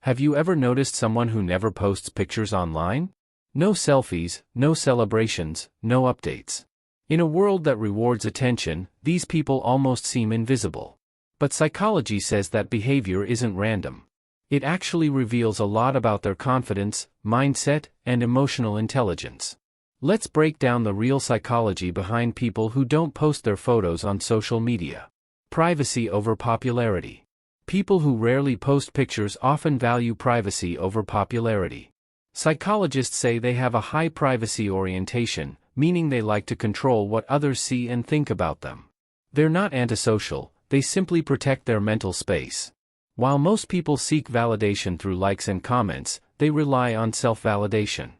Have you ever noticed someone who never posts pictures online? No selfies, no celebrations, no updates. In a world that rewards attention, these people almost seem invisible. But psychology says that behavior isn't random. It actually reveals a lot about their confidence, mindset, and emotional intelligence. Let's break down the real psychology behind people who don't post their photos on social media. Privacy over popularity. People who rarely post pictures often value privacy over popularity. Psychologists say they have a high privacy orientation, meaning they like to control what others see and think about them. They're not antisocial, they simply protect their mental space. While most people seek validation through likes and comments, they rely on self-validation.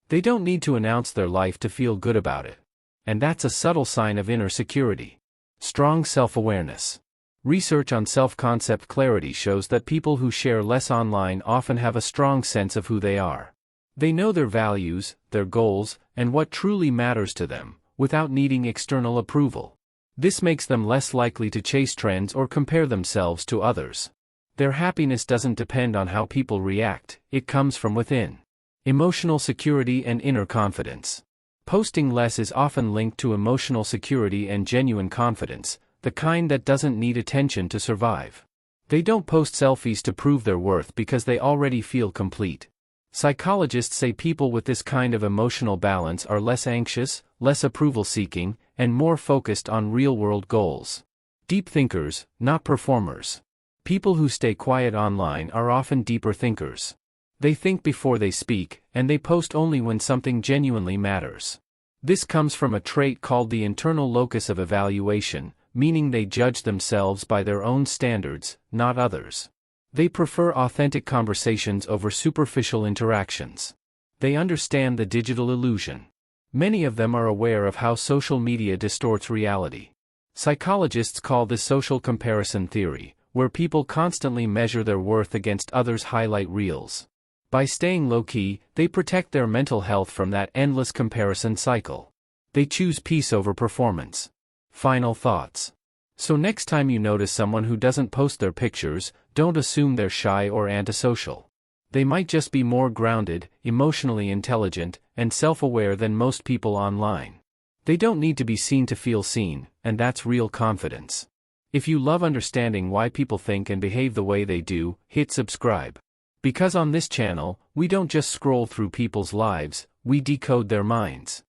They don't need to announce their life to feel good about it. And that's a subtle sign of inner security. Strong self-awareness. Research on self-concept clarity shows that people who share less online often have a strong sense of who they are. They know their values, their goals, and what truly matters to them, without needing external approval. This makes them less likely to chase trends or compare themselves to others. Their happiness doesn't depend on how people react, it comes from within. Emotional security and inner confidence. Posting less is often linked to emotional security and genuine confidence, the kind that doesn't need attention to survive. They don't post selfies to prove their worth because they already feel complete. Psychologists say people with this kind of emotional balance are less anxious, less approval-seeking, and more focused on real-world goals. Deep thinkers, not performers. People who stay quiet online are often deeper thinkers. They think before they speak, and they post only when something genuinely matters. This comes from a trait called the internal locus of evaluation, meaning they judge themselves by their own standards, not others. They prefer authentic conversations over superficial interactions. They understand the digital illusion. Many of them are aware of how social media distorts reality. Psychologists call this social comparison theory, where people constantly measure their worth against others' highlight reels. By staying low-key, they protect their mental health from that endless comparison cycle. They choose peace over performance. Final thoughts. So next time you notice someone who doesn't post their pictures, don't assume they're shy or antisocial. They might just be more grounded, emotionally intelligent, and self-aware than most people online. They don't need to be seen to feel seen, and that's real confidence. If you love understanding why people think and behave the way they do, hit subscribe. Because on this channel, we don't just scroll through people's lives, we decode their minds.